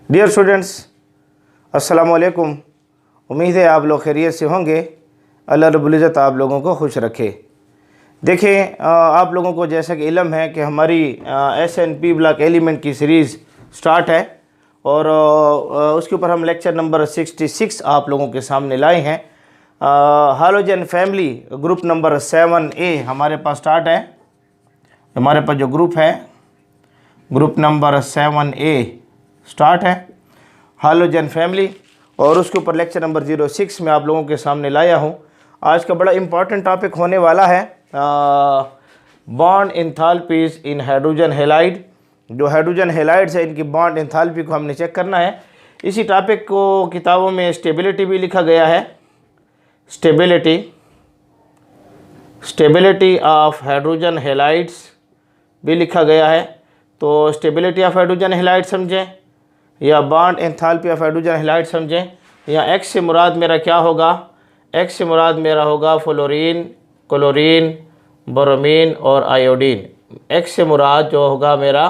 Dear students, अस्सलामुअलैकुम। उम्मीद है आप लोग खैरियत से होंगे। अल्लाह रब्बुल इज़्ज़त आप लोगों को खुश रखे। देखें, आप लोगों को जैसा कि इल्म है कि हमारी SNP ब्लॉक एलिमेंट की सीरीज़ स्टार्ट है और उसके ऊपर हम लेक्चर नंबर 66 आप लोगों के सामने लाए हैं। Halogen family group number 7A हमारे पास स्टार्ट है। हमारे पास जो ग्रुप है ग्रुप नंबर 7A स्टार्ट है, हालोजन फैमिली, और उसके ऊपर लेक्चर नंबर 06 में आप लोगों के सामने लाया हूँ। आज का बड़ा इम्पॉर्टेंट टॉपिक होने वाला है बॉन्ड एंथैल्पीज इन हाइड्रोजन हैलाइड। जो हाइड्रोजन हैलाइड्स है इनकी बॉन्ड एंथैल्पी को हमने चेक करना है। इसी टॉपिक को किताबों में स्टेबिलिटी भी लिखा गया है, स्टेबिलिटी ऑफ हाइड्रोजन हैलाइड्स भी लिखा गया है। तो स्टेबिलिटी ऑफ हाइड्रोजन हैलाइड समझें या bond enthalpy of hydrogen halide समझें, या एक्स से मुराद मेरा क्या होगा? एक्स से मुराद मेरा होगा फ्लोरीन, क्लोरीन, ब्रोमीन और आयोडीन। एक्स से मुराद जो होगा मेरा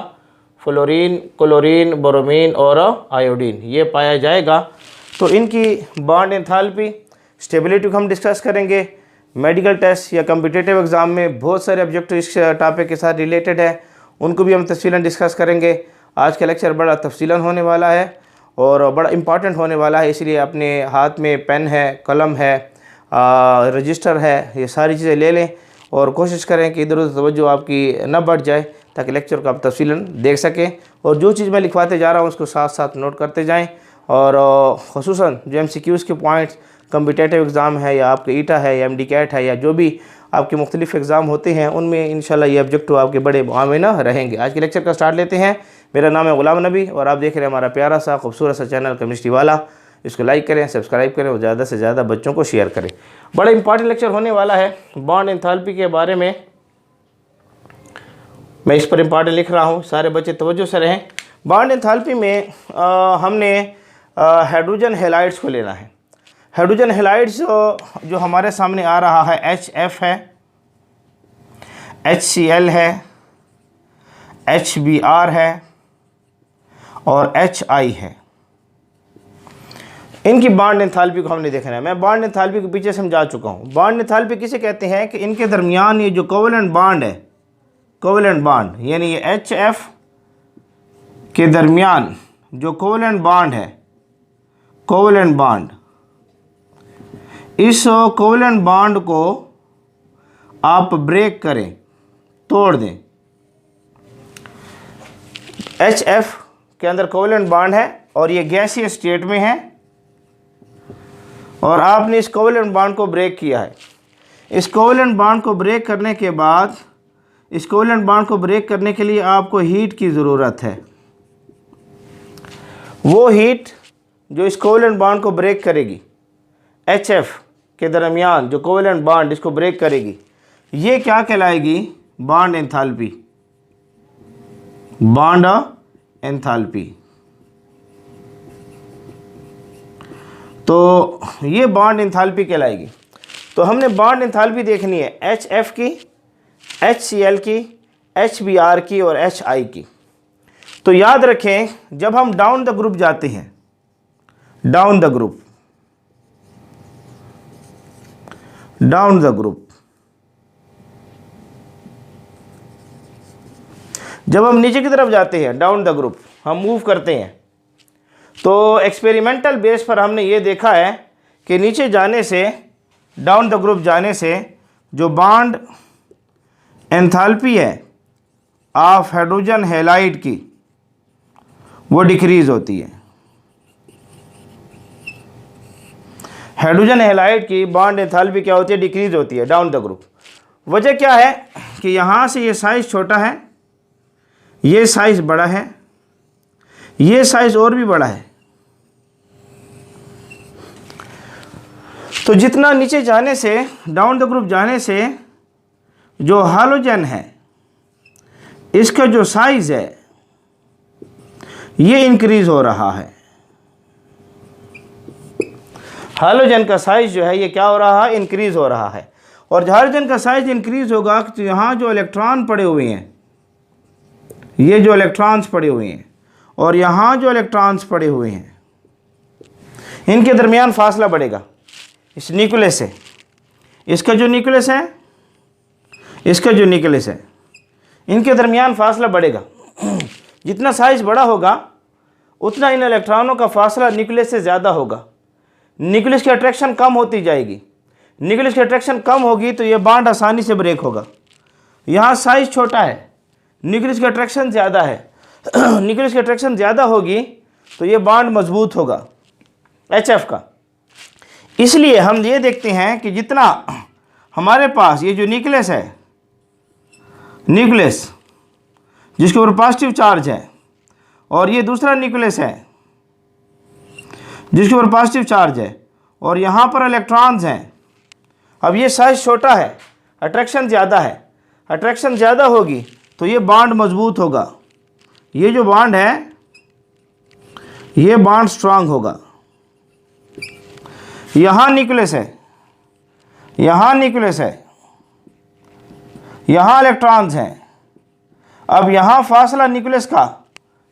फ्लोरीन, क्लोरीन, ब्रोमीन और आयोडीन, ये पाया जाएगा। तो इनकी बॉन्ड एंथैल्पी स्टेबिलिटी को हम डिस्कस करेंगे। मेडिकल टेस्ट या कम्पिटिटिव एग्ज़ाम में बहुत सारे ऑब्जेक्टिव इस टॉपिक के साथ रिलेटेड है, उनको भी हम तफसीलन डिस्कस करेंगे। आज का लेक्चर बड़ा तफसीलन होने वाला है और बड़ा इम्पॉर्टेंट होने वाला है, इसलिए अपने हाथ में पेन है, कलम है, रजिस्टर है, ये सारी चीज़ें ले लें और कोशिश करें कि इधर उधर तवज्जो आपकी न बढ़ जाए, ताकि लेक्चर को आप तफसीलन देख सकें। और जो चीज़ मैं लिखवाते जा रहा हूँ उसको साथ साथ नोट करते जाएँ। और ख़ुसूसन जो MCQs के पॉइंट्स कम्पिटिटिव एग्ज़ाम है या आपके ईटा है या MD कैट है या जो भी आपके मुख्तलिफ एग्ज़ाम होते हैं, उनमें इंशाल्लाह ये ऑब्जेक्टिव आपके बड़े मुआविना रहेंगे। आज के लेक्चर का स्टार्ट लेते हैं। मेरा नाम है ग़ुलाम नबी और आप देख रहे हैं हमारा प्यारा सा खूबसूरत सा चैनल केमिस्ट्री वाला। इसको लाइक करें, सब्सक्राइब करें और ज़्यादा से ज़्यादा बच्चों को शेयर करें। बड़ा इंपॉर्टेंट लेक्चर होने वाला है बॉन्ड एंथैल्पी के बारे में। मैं इस पर इंपॉर्टेंट लिख रहा हूँ, सारे बच्चे तवज्जो से रहें। बॉन्ड एंथैल्पी में हमने हाइड्रोजन हैलाइड्स को लेना है। हाइड्रोजन हैलाइड्स जो हमारे सामने आ रहा है HF है, HCl है, HBr है और HI है। इनकी बॉन्ड एंथैल्पी को हमने देखना है। मैं बॉन्ड एंथैल्पी के पीछे समझा चुका हूँ। बॉन्ड एंथैल्पी किसे कहते हैं कि इनके दरमियान ये जो कोवेलेंट बॉन्ड है, कोवेलेंट बॉन्ड यानी ये HF के दरमियान जो कोवेलेंट बॉन्ड है, कोवेलेंट बॉन्ड, इस कोवेलेंट बॉन्ड को आप ब्रेक करें, तोड़ दें। HF के अंदर कोवेलेंट बॉन्ड है और ये गैसीय स्टेट में है और आपने इस कोवेलेंट बॉन्ड को ब्रेक किया है। इस कोवेलेंट बॉन्ड को ब्रेक करने के बाद, इस कोवेलेंट बॉन्ड को ब्रेक करने के लिए आपको हीट की ज़रूरत है। वो हीट जो इस कोवेलेंट बॉन्ड को ब्रेक करेगी, HF के दरमियान जो कोवेलेंट बॉन्ड इसको ब्रेक करेगी, ये क्या कहलाएगी? Bond enthalpy, bond enthalpy. तो ये बॉन्ड एंथैल्पी कहलाएगी। तो हमने बॉन्ड एंथैल्पी देखनी है HF की, HCl की, HBr की और HI की। तो याद रखें, जब हम डाउन द ग्रुप जाते हैं, down the group, down the group, जब हम नीचे की तरफ जाते हैं, डाउन द ग्रुप हम मूव करते हैं, तो एक्सपेरिमेंटल बेस पर हमने ये देखा है कि नीचे जाने से, डाउन द ग्रुप जाने से जो बॉन्ड एंथैल्पी है ऑफ हाइड्रोजन हैलाइड की, वो डिक्रीज होती है। हाइड्रोजन हैलाइड की बॉन्ड एंथैल्पी क्या होती है? डिक्रीज होती है डाउन द ग्रुप। वजह क्या है कि यहाँ से ये साइज़ छोटा है, ये साइज़ बड़ा है, ये साइज़ और भी बड़ा है। तो जितना नीचे जाने से, डाउन द ग्रुप जाने से जो हालोजन है इसका जो साइज़ है ये इंक्रीज़ हो रहा है। हालोजन का साइज़ जो है ये क्या हो रहा है? इंक्रीज़ हो रहा है। और हालोजन का साइज़ इंक्रीज़ होगा तो यहाँ जो इलेक्ट्रॉन पड़े हुए हैं, ये जो इलेक्ट्रॉन्स पड़े हुए हैं और यहाँ जो इलेक्ट्रॉन्स पड़े हुए हैं इनके दरमियान फासला बढ़ेगा इस न्यूक्लियस से। इसका जो न्यूक्लियस है, इसका जो न्यूक्लियस है, इनके दरमियान फासला बढ़ेगा। जितना साइज़ बड़ा होगा उतना इन इलेक्ट्रॉनों का फासला न्यूक्लियस से ज़्यादा होगा। न्यूक्लियस की अट्रैक्शन कम होती जाएगी। न्यूक्लियस की अट्रैक्शन कम होगी तो ये बॉन्ड आसानी से ब्रेक होगा। यहाँ साइज़ छोटा है, न्यूक्लियस की अट्रैक्शन ज़्यादा है। न्यूक्लियस की अट्रैक्शन ज़्यादा होगी तो ये बॉन्ड मजबूत होगा HF का। इसलिए हम ये देखते हैं कि जितना हमारे पास ये जो न्यूक्लियस है, न्यूक्लियस जिसके ऊपर पॉजिटिव चार्ज है, और ये दूसरा न्यूक्लियस है जिसके ऊपर पॉजिटिव चार्ज है, और यहाँ पर इलेक्ट्रॉन्स हैं। अब ये साइज छोटा है, अट्रैक्शन ज़्यादा है। अट्रैक्शन ज़्यादा होगी तो ये बॉन्ड मजबूत होगा। ये जो बॉन्ड है ये बॉन्ड स्ट्रांग होगा। यहाँ न्यूक्लियस है, यहाँ न्यूक्लियस है, यहाँ इलेक्ट्रॉन्स हैं। अब यहाँ फासला न्यूक्लियस का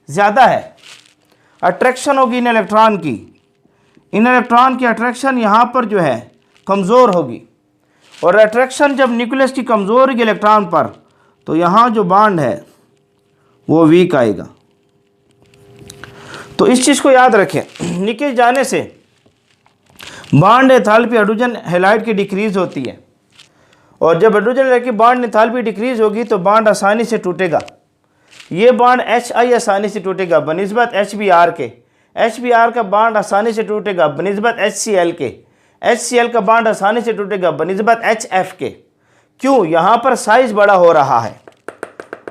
ज़्यादा है, अट्रैक्शन होगी इन इलेक्ट्रॉन की। इन इलेक्ट्रॉन की अट्रैक्शन यहाँ पर जो है कमज़ोर होगी, और अट्रैक्शन जब न्यूक्लियस की कमज़ोर होगी इलेक्ट्रॉन पर तो यहाँ जो बॉन्ड है वो वीक आएगा। तो इस चीज़ को याद रखें, नीचे जाने से बॉन्ड एंथैल्पी हाइड्रोजन हैलाइड की डिक्रीज़ होती है, और जब हाइड्रोजन हैलाइड की बॉन्ड एंथैल्पी डिक्रीज़ होगी तो बॉन्ड आसानी से टूटेगा। ये बॉन्ड HI आसानी से टूटेगा बनिस्बत HBr के। HBr का बॉन्ड आसानी से टूटेगा बनिस्बत HCl के। HCl का बॉन्ड आसानी से टूटेगा बनिस्बत HF के। क्यों? यहाँ पर साइज़ बड़ा हो रहा है,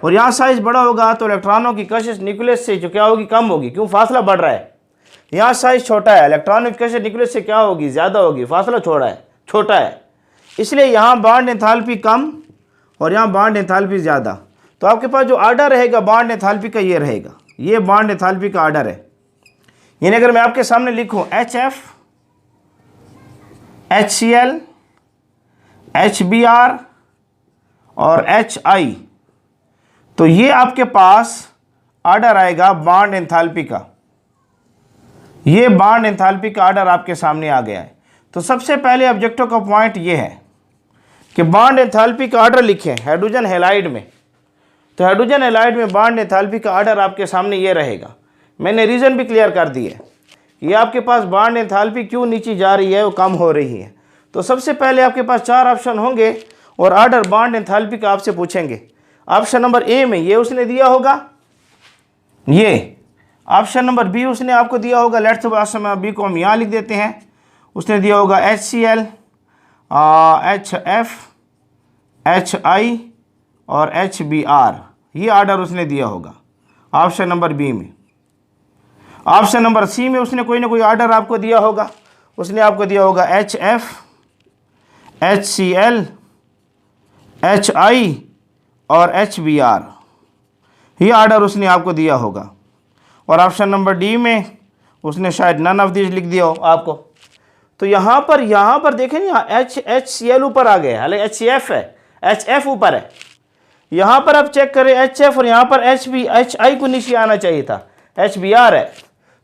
और यहाँ साइज़ बड़ा होगा तो इलेक्ट्रॉनों की कशिश न्यूक्लियस से जो क्या होगी, कम होगी। क्यों? फासला बढ़ रहा है। यहाँ साइज़ छोटा है, इलेक्ट्रॉनिक कशिश न्यूक्लियस से क्या होगी, ज़्यादा होगी। फासला छोटा है, इसलिए यहाँ बॉन्ड एंथैल्पी कम और यहाँ बॉन्ड एंथैल्पी ज़्यादा। तो आपके पास जो आर्डर रहेगा बॉन्ड एंथैल्पी का ये रहेगा, ये बॉन्ड एंथैल्पी का आर्डर है। यानी अगर मैं आपके सामने लिखूँ HF, HCl, HBr और HI, तो ये आपके पास आर्डर आएगा बॉन्ड एंथैल्पी का। ये बॉन्ड एंथैल्पी का आर्डर आपके सामने आ गया है। तो सबसे पहले ऑब्जेक्टिव का पॉइंट ये है कि बॉन्ड एंथैल्पी का आर्डर लिखें हाइड्रोजन हैलाइड में। तो हाइड्रोजन हैलाइड में बॉन्ड एंथैल्पी का आर्डर आपके सामने ये रहेगा। मैंने रीज़न भी क्लियर कर दिए, ये आपके पास बॉन्ड एंथैल्पी क्यों नीचे जा रही है, वो कम हो रही है। तो सबसे पहले आपके पास 4 ऑप्शन होंगे और आर्डर बॉन्ड एंथैल्पी का आपसे पूछेंगे। ऑप्शन नंबर ए में ये उसने दिया होगा, ये ऑप्शन नंबर बी उसने आपको दिया होगा। लेट्स ऑप्शन नंबर बी को हम यहाँ लिख देते हैं। उसने दिया होगा HCl, HF, HI और HBr, ये आर्डर उसने दिया होगा ऑप्शन नंबर बी में। ऑप्शन नंबर सी में उसने कोई ना कोई आर्डर आपको दिया होगा। उसने आपको दिया होगा HF, HCl, HI और HBr, ये आर्डर उसने आपको दिया होगा। और ऑप्शन नंबर डी में उसने शायद नन ऑफ दिस लिख दिया हो आपको। तो यहाँ पर देखें, यहाँ HCl ऊपर आ गया, हालांकि HCF है, HF ऊपर है। यहाँ पर आप चेक करें HF, और यहाँ पर HI को नीचे आना चाहिए था, HBr है।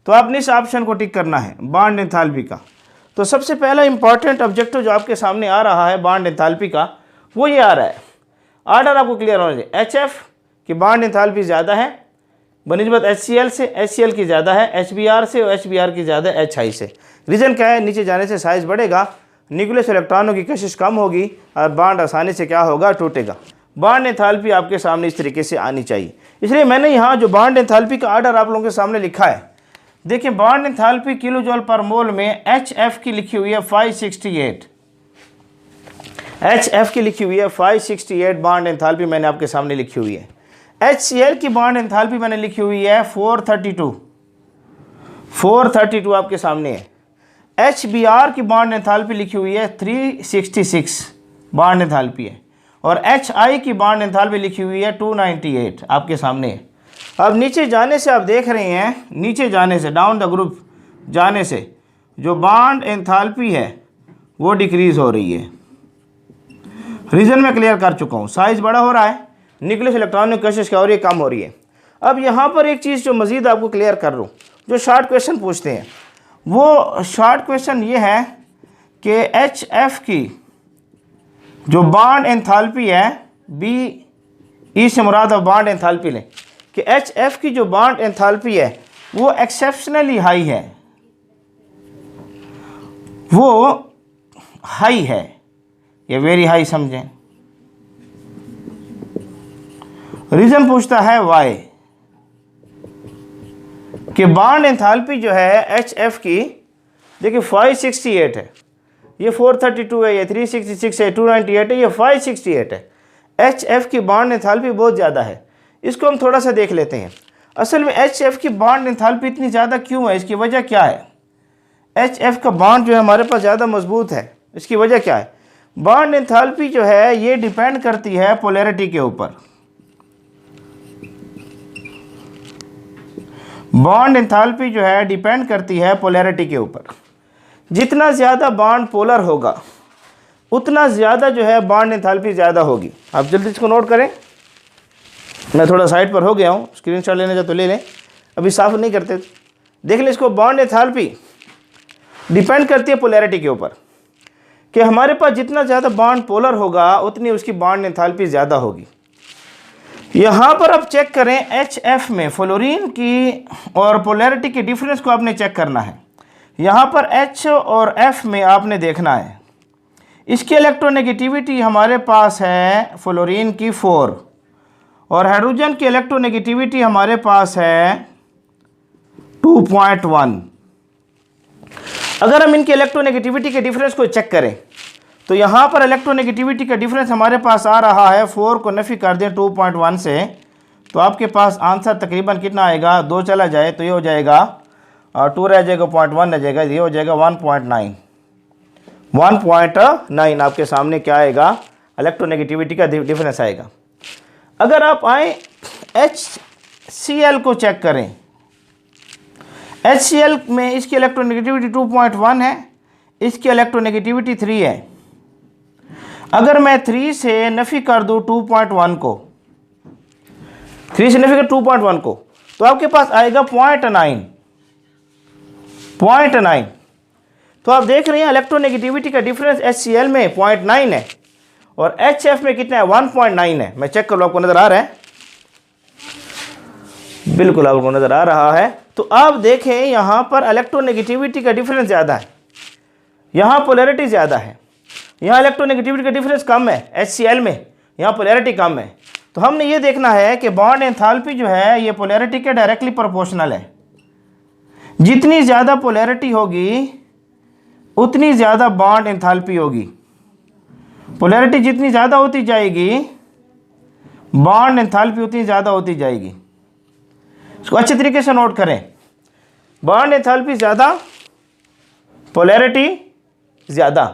तो आपने इस ऑप्शन को टिक करना है बॉन्ड एंथैल्पी का। तो सबसे पहला इंपॉर्टेंट ऑब्जेक्टिव जो आपके सामने आ रहा है बॉन्ड एंथैल्पी का, वो ये आ रहा है। आर्डर आपको क्लियर होना चाहिए। HF की बॉन्ड एंथैल्पी ज़्यादा है बनिस्बत HCl से, HCl की ज़्यादा है HBr से, और HBr की ज़्यादा है HI से। रीज़न क्या है? नीचे जाने से साइज़ बढ़ेगा, न्यूक्लियस इलेक्ट्रॉनों की कशिश कम होगी और बॉन्ड आसानी से क्या होगा, टूटेगा। बॉन्ड एंथैल्पी आपके सामने इस तरीके से आनी चाहिए। इसलिए मैंने यहाँ जो बॉन्ड एंथैल्पी का आर्डर आप लोगों के सामने लिखा है, देखिए बॉन्ड एंथैल्पी किलो जूल पर मोल में HF की लिखी हुई है 568, HF की लिखी हुई है 568 बॉन्ड एंथैल्पी मैंने आपके सामने लिखी हुई है। HCl की बॉन्ड एंथैल्पी मैंने लिखी हुई है 432 आपके सामने है। HBr की बॉन्ड एंथैल्पी लिखी हुई है 366 बॉन्ड एंथैल्पी है, और HI की बॉन्ड एंथैल्पी लिखी हुई है 298 आपके सामने है। अब नीचे जाने से आप देख रहे हैं, नीचे जाने से, डाउन द ग्रुप जाने से जो बॉन्ड एंथैल्पी है वो डिक्रीज़ हो रही है। रीज़न मैं क्लियर कर चुका हूँ, साइज़ बड़ा हो रहा है, न्यूक्लियस इलेक्ट्रॉनिक कशिश क्या हो रही है, कम हो रही है। अब यहाँ पर एक चीज़ जो मज़ीद आपको क्लियर कर लूँ, जो शॉर्ट क्वेश्चन पूछते हैं, वो शॉर्ट क्वेश्चन ये है कि HF की जो बॉन्ड एंथैल्पी है, BE से मुराद अब बॉन्ड एंथैल्पी लें, कि HF की जो बॉन्ड एंथैल्पी है वो एक्सेप्शनली हाई है, वो हाई है या वेरी हाई समझें। रीज़न पूछता है वाई, कि बॉन्ड एंथैल्पी जो है HF की, देखिए 568 है, ये 432 है, ये 366 है, 298 है, ये 568 है। HF की बॉन्ड एंथैल्पी बहुत ज़्यादा है। इसको हम थोड़ा सा देख लेते हैं। असल में HF की बॉन्ड एंथैल्पी इतनी ज़्यादा क्यों है, इसकी वजह क्या है? HF का बॉन्ड जो है हमारे पास ज़्यादा मजबूत है, इसकी वजह क्या है? बॉन्ड एंथैल्पी जो है ये डिपेंड करती है पोलैरिटी के ऊपर। बॉन्ड एंथैल्पी जो है डिपेंड करती है पोलैरिटी के ऊपर। जितना ज़्यादा बॉन्ड पोलर होगा उतना ज़्यादा जो है बॉन्ड एंथैल्पी ज़्यादा होगी। आप जल्दी इसको नोट करें। मैं थोड़ा साइड पर हो गया हूँ, स्क्रीनशॉट लेने का तो ले लें, अभी साफ नहीं करते। देख लें इसको, बॉन्ड एंथैल्पी डिपेंड करती है पोलैरिटी के ऊपर, कि हमारे पास जितना ज़्यादा बॉन्ड पोलर होगा उतनी उसकी बॉन्ड एंथैल्पी ज़्यादा होगी। यहाँ पर अब चेक करें HF में फ्लोरीन की और पोलैरिटी के डिफरेंस को आपने चेक करना है। यहाँ पर H और F में आपने देखना है, इसकी इलेक्ट्रोनेगेटिविटी हमारे पास है फ्लोरीन की 4 और हाइड्रोजन की इलेक्ट्रोनेगेटिविटी हमारे पास है 2.1। अगर हम इनकी इलेक्ट्रोनेगेटिविटी के डिफरेंस को चेक करें तो यहाँ पर इलेक्ट्रोनेगेटिविटी का डिफरेंस हमारे पास आ रहा है, 4 को नफी कर दें 2.1 से, तो आपके पास आंसर तकरीबन कितना आएगा, 2 चला जाए तो ये हो जाएगा और 2 रह जाएगा, 0.1 रह जाएगा, ये हो जाएगा 1.9। 1.9 आपके सामने क्या आएगा, इलेक्ट्रोनेगेटिविटी का डिफरेंस आएगा। अगर आप आए HCl को चेक करें, HCl में इसकी इलेक्ट्रोनेगेटिविटी 2.1 है, इसकी इलेक्ट्रोनेगेटिविटी 3 है। अगर मैं 3 से नफ़ी कर दूँ 2.1 को, 3 से नफ़ी कर 2.1 को, तो आपके पास आएगा 0.9। तो आप देख रहे हैं इलेक्ट्रोनेगेटिविटी का डिफरेंस HCl में 0.9 है और HF में कितना है, 1.9 है। मैं चेक कर लूँ, आपको नज़र आ रहा है? बिल्कुल आपको नज़र आ रहा है। तो आप देखें यहाँ पर इलेक्ट्रोनेगेटिविटी का डिफरेंस ज़्यादा है, यहाँ पोलैरिटी ज़्यादा है। यहाँ इलेक्ट्रोनेगेटिविटी का डिफरेंस कम है HCl में, यहाँ पोलैरिटी कम है। तो हमने ये देखना है कि बॉन्ड एंथैल्पी जो है ये पोलैरिटी के डायरेक्टली प्रोपोर्शनल है। जितनी ज़्यादा पोलैरिटी होगी उतनी ज़्यादा बॉन्ड एंथैल्पी होगी। पोलैरिटी जितनी ज़्यादा होती जाएगी बॉन्ड एंथैल्पी उतनी ज़्यादा होती जाएगी। इसको अच्छे तरीके से नोट करें, बॉन्ड एंथैल्पी ज़्यादा, पोलैरिटी ज़्यादा,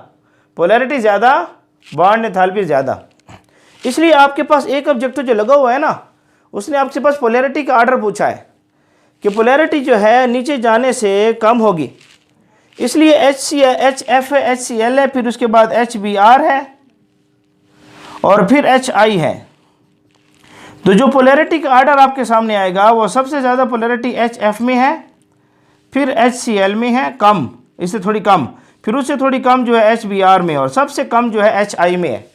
पोलैरिटी ज़्यादा, बॉन्ड एंथैल्पी ज़्यादा। इसलिए आपके पास एक ऑब्जेक्टिव जो लगा हुआ है ना, उसने आपके पास पोलैरिटी का आर्डर पूछा है कि पोलैरिटी जो है नीचे जाने से कम होगी, इसलिए HF है, HCl है, फिर उसके बाद HBr है और फिर HI है। तो जो पोलैरिटी का आर्डर आपके सामने आएगा वो सबसे ज़्यादा पोलैरिटी HF में है, फिर HCl में है कम, इससे थोड़ी कम, फिर उससे थोड़ी कम जो है HBr में, और सबसे कम जो है HI में है।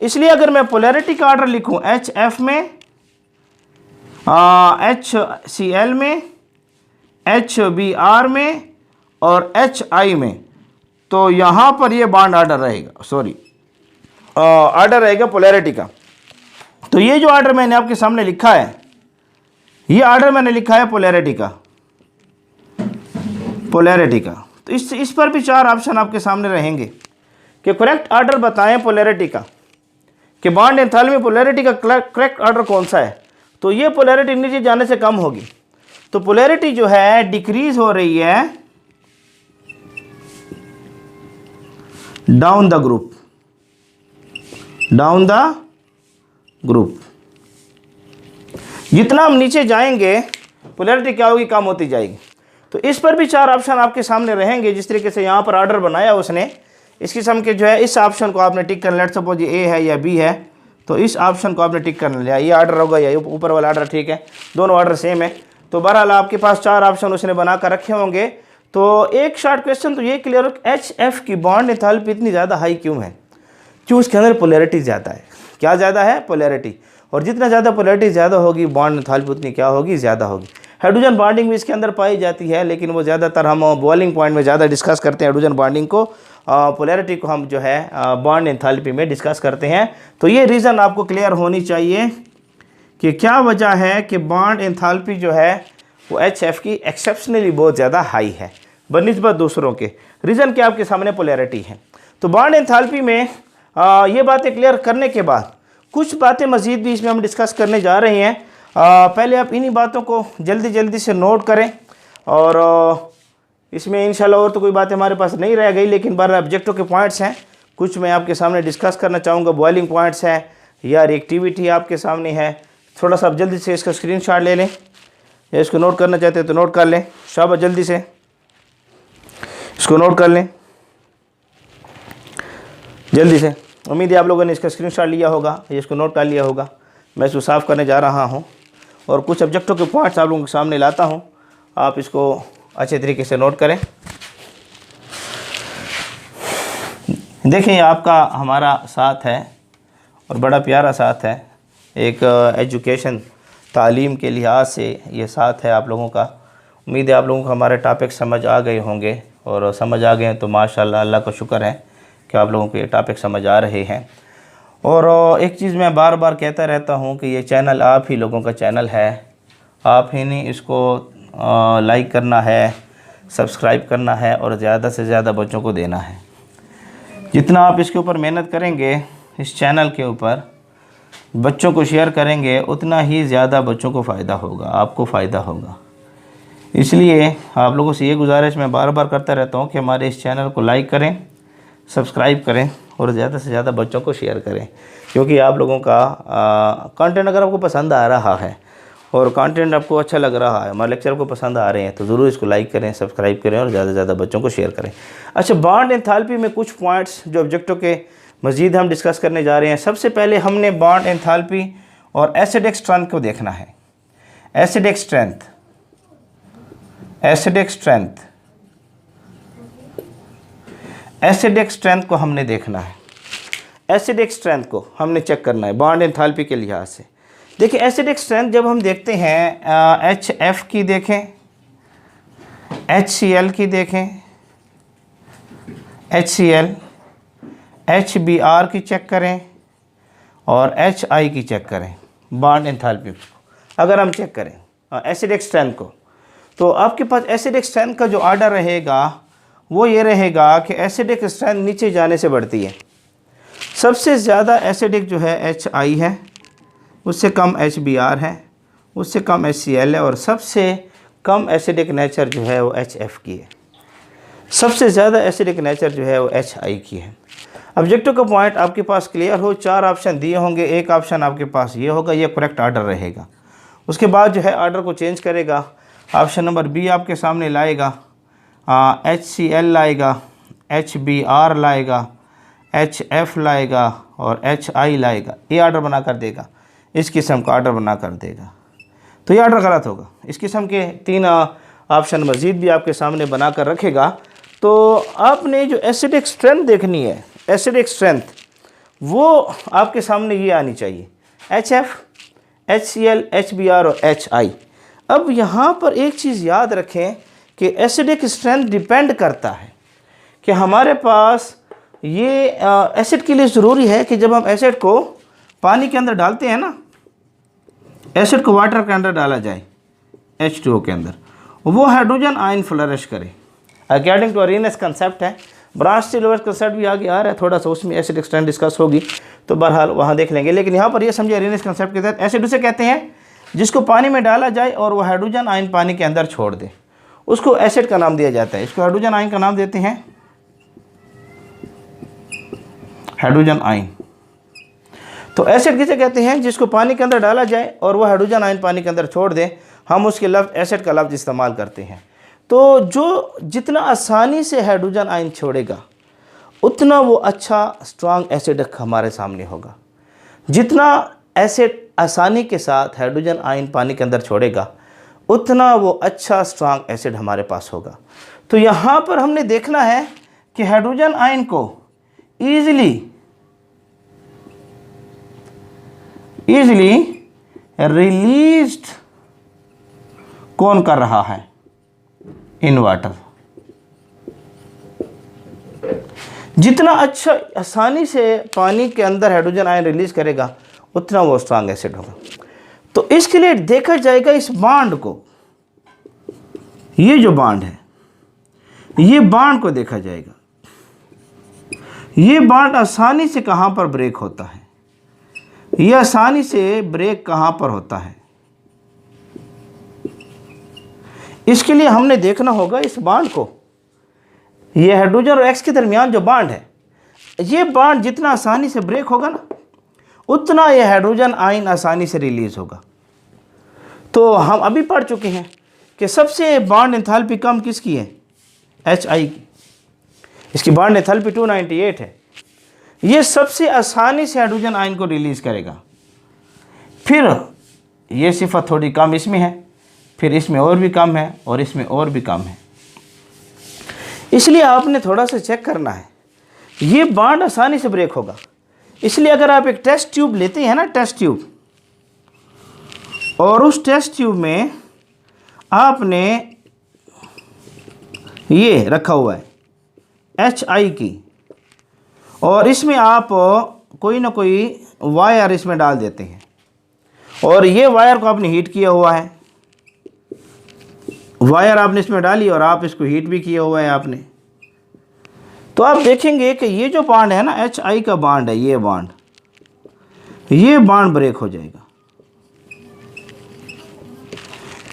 इसलिए अगर मैं पोलैरिटी का आर्डर लिखूं HF में, HCl में, HBr में और HI में, तो यहाँ पर ये बॉन्ड आर्डर रहेगा, आर्डर रहेगा पोलैरिटी का। तो ये जो आर्डर मैंने आपके सामने लिखा है, ये आर्डर मैंने लिखा है पोलैरिटी का। तो इस पर भी 4 ऑप्शन आपके सामने रहेंगे कि करेक्ट आर्डर बताएं पोलैरिटी का, कि बॉन्ड एंथैल्पी में पोलैरिटी का करेक्ट आर्डर कौन सा है। तो ये पोलैरिटी नीचे जाने से कम होगी, तो पोलैरिटी जो है डिक्रीज हो रही है डाउन द ग्रुप। जितना हम नीचे जाएंगे पोलैरिटी क्या होगी, कम होती जाएगी। तो इस पर भी 4 ऑप्शन आपके सामने रहेंगे। जिस तरीके से यहाँ पर ऑर्डर बनाया उसने, इस किस्म के जो है इस ऑप्शन को आपने टिक कर, लेट सपोज ये A है या B है, तो इस ऑप्शन को आपने टिक करना लिया, ये ऑर्डर होगा या ऊपर वाला ऑर्डर, ठीक है, दोनों ऑर्डर सेम है। तो बहरहाल आपके पास 4 ऑप्शन उसने बना कर रखे होंगे। तो एक शॉर्ट क्वेश्चन तो ये क्लियर हो, HF की बॉन्ड एंथैल्पी इतनी ज़्यादा हाई क्यों है? क्यों? उसके अंदर पोलैरिटी ज़्यादा है। क्या ज़्यादा है? पोलैरिटी। और जितना ज़्यादा पोलैरिटी ज़्यादा होगी बॉन्ड एंथैल्पी उतनी क्या होगी? ज़्यादा होगी। हाइड्रोजन बॉन्डिंग भी इसके अंदर पाई जाती है, लेकिन वो ज़्यादातर हम बॉइलिंग पॉइंट में ज़्यादा डिस्कस करते हैं हाइड्रोजन बॉन्डिंग को, पोलैरिटी को हम जो है बॉन्ड एंथैल्पी में डिस्कस करते हैं। तो ये रीज़न आपको क्लियर होनी चाहिए कि क्या वजह है कि बॉन्ड एंथैल्पी जो है वो HF की एक्सेप्शनली बहुत ज़्यादा हाई है बनिस्बत दूसरों के। रीज़न क्या? आपके सामने पोलैरिटी है। तो बॉन्ड एंथैल्पी में ये बातें क्लियर करने के बाद कुछ बातें मज़ीद भी इसमें हम डिस्कस करने जा रहे हैं। पहले आप इन्हीं बातों को जल्दी जल्दी से नोट करें, और इसमें इंशाल्लाह और तो कोई बातें हमारे पास नहीं रह गई, लेकिन बारह ऑब्जेक्टिव के पॉइंट्स हैं, कुछ मैं आपके सामने डिस्कस करना चाहूँगा। बॉइलिंग पॉइंट्स हैं या रिएक्टिविटी आपके सामने है। थोड़ा सा आप जल्दी से इसका स्क्रीनशॉट ले लें, या इसको नोट करना चाहते हैं तो नोट कर लें। शाबाश, जल्दी से इसको नोट कर लें, जल्दी से। उम्मीद है आप लोगों ने इसका स्क्रीनशॉट लिया होगा, इसको नोट कर लिया होगा। मैं इसको साफ़ करने जा रहा हूं और कुछ ऑब्जेक्टों के पॉइंट्स आप लोगों के सामने लाता हूं, आप इसको अच्छे तरीके से नोट करें। देखिए, आपका हमारा साथ है और बड़ा प्यारा साथ है। एक एजुकेशन तालीम के लिहाज से ये साथ है आप लोगों का। उम्मीद है आप लोगों को हमारे टॉपिक समझ आ गए होंगे, और समझ आ गए हैं तो माशाल्लाह अल्लाह का शुक्र है कि आप लोगों को ये टॉपिक समझ आ रहे हैं। और एक चीज़ मैं बार बार कहता रहता हूँ कि ये चैनल आप ही लोगों का चैनल है, आप ही नहीं इसको लाइक करना है, सब्सक्राइब करना है और ज़्यादा से ज़्यादा बच्चों को देना है। जितना आप इसके ऊपर मेहनत करेंगे, इस चैनल के ऊपर बच्चों को शेयर करेंगे, उतना ही ज़्यादा बच्चों को फ़ायदा होगा, आपको फ़ायदा होगा। इसलिए आप लोगों से ये गुजारिश मैं बार बार करता रहता हूँ कि हमारे इस चैनल को लाइक करें, सब्सक्राइब करें और ज़्यादा से ज़्यादा बच्चों को शेयर करें, क्योंकि आप लोगों का कंटेंट अगर आपको पसंद आ रहा है और कंटेंट आपको अच्छा लग रहा है, हमारे लेक्चर आपको पसंद आ रहे हैं, तो ज़रूर इसको लाइक करें, सब्सक्राइब करें और ज़्यादा से ज़्यादा बच्चों को शेयर करें। अच्छा, बॉन्ड एंथैल्पी में कुछ पॉइंट्स जो ऑब्जेक्टों के मज़ीद हम डिस्कस करने जा रहे हैं। सबसे पहले हमने बॉन्ड एंथैल्पी और एसिडिक स्ट्रेंथ को देखना है। Acidic strength, acidic strength, acidic strength को हमने देखना है। एसिडिक स्ट्रेंथ को हमने चेक करना है बॉन्ड एंथैल्पी के लिहाज से। देखिए, एसिडिक स्ट्रेंथ जब हम देखते हैं, HF की देखें, HCl की देखें, HCl, HBr की चेक करें और HI की चेक करें। बॉन्ड एंथैल्पी को अगर हम चेक करें एसिडिक स्ट्रेंथ को, तो आपके पास एसिडिक स्ट्रेंथ का जो ऑर्डर रहेगा वो ये रहेगा कि एसिडिक स्ट्रेंथ नीचे जाने से बढ़ती है। सबसे ज़्यादा एसिडिक जो है HI है, उससे कम HBr है, उससे कम HCl है, और सबसे कम एसिडिक नेचर जो है वो HF की है। सबसे ज़्यादा एसिडिक नेचर जो है वो HI की है। ऑब्जेक्टिव का पॉइंट आपके पास क्लियर हो, 4 ऑप्शन दिए होंगे, एक ऑप्शन आपके पास ये होगा, ये करेक्ट ऑर्डर रहेगा। उसके बाद जो है ऑर्डर को चेंज करेगा, ऑप्शन नंबर बी आपके सामने लाएगा, HCl लाएगा, HBr लाएगा, HF लाएगा और HI लाएगा। ये ऑर्डर बना कर देगा, इस किस्म का ऑर्डर बना कर देगा, तो ये ऑर्डर गलत होगा। इस किस्म के 3 ऑप्शन मज़ीद भी आपके सामने बना कर रखेगा। तो आपने जो एसिडिक स्ट्रेंथ देखनी है, एसिडिक स्ट्रेंथ, वो आपके सामने ये आनी चाहिए, HF, HCl, HBr और HI। अब यहाँ पर एक चीज़ याद रखें कि एसिडिक स्ट्रेंथ डिपेंड करता है कि हमारे पास ये एसिड के लिए ज़रूरी है कि जब हम एसिड को पानी के अंदर डालते हैं ना, एसिड को वाटर के अंदर डाला जाए H2O के अंदर, वो हाइड्रोजन आयन फ्लरिश करे अकॉर्डिंग टू अरेनियस कंसेप्ट है। ब्रांच स्टील लोअर कंसेप्ट भी आगे आ रहा है, थोड़ा सा उसमें एसिडिक स्ट्रेंथ डिस्कस होगी, तो बहरहाल वहाँ देख लेंगे। लेकिन यहाँ पर ये समझिए अरेनियस कंसेप्ट के तहत एसिड उसे कहते हैं जिसको पानी में डाला जाए और वह हाइड्रोजन आयन पानी के अंदर छोड़ दे, उसको एसिड का नाम दिया जाता है। इसको हाइड्रोजन आयन का नाम देते हैं हाइड्रोजन आयन। तो एसिड किसे कहते हैं? जिसको पानी के अंदर डाला जाए और वह हाइड्रोजन आयन पानी के अंदर छोड़ दे, हम उसके लफ्ज़ एसिड का लफ्ज़ इस्तेमाल करते हैं। तो जो जितना आसानी से हाइड्रोजन आयन छोड़ेगा उतना वो अच्छा स्ट्रॉन्ग एसिड हमारे सामने होगा। जितना एसिड आसानी के साथ हाइड्रोजन आयन पानी के अंदर छोड़ेगा उतना वो अच्छा स्ट्रांग एसिड हमारे पास होगा। तो यहाँ पर हमने देखना है कि हाइड्रोजन आयन को ईजिली रिलीज्ड कौन कर रहा है? In water. जितना अच्छा आसानी से पानी के अंदर हाइड्रोजन आयन रिलीज करेगा उतना वो स्ट्रांग एसिड होगा। तो इसके लिए देखा जाएगा इस बांड को, ये जो बांड है ये बांड को देखा जाएगा। ये बांड आसानी से कहाँ पर ब्रेक होता है, ये आसानी से ब्रेक कहाँ पर होता है, इसके लिए हमने देखना होगा इस बांड को। ये हाइड्रोजन और एक्स के दरमियान जो बांड है, ये बांड जितना आसानी से ब्रेक होगा ना उतना ये हाइड्रोजन आयन आसानी से रिलीज होगा। तो हम अभी पढ़ चुके हैं कि सबसे बांड एंथैल्पी कम किसकी है? HI की। इसकी बांड एंथैल्पी 298 है। ये सबसे आसानी से हाइड्रोजन आयन को रिलीज करेगा। फिर ये सिफत थोड़ी कम इसमें है, फिर इसमें और भी कम है और इसमें और भी कम है। इसलिए आपने थोड़ा सा चेक करना है, ये बांड आसानी से ब्रेक होगा। इसलिए अगर आप एक टेस्ट ट्यूब लेते हैं ना, टेस्ट ट्यूब, और उस टेस्ट ट्यूब में आपने ये रखा हुआ है HI की, और इसमें आप कोई ना कोई वायर इसमें डाल देते हैं, और ये वायर को आपने हीट किया हुआ है, वायर आपने इसमें डाली और आप इसको हीट भी किया हुआ है आपने। तो आप देखेंगे कि ये जो बांड है ना, HI का बांड है, ये बांड ब्रेक हो जाएगा।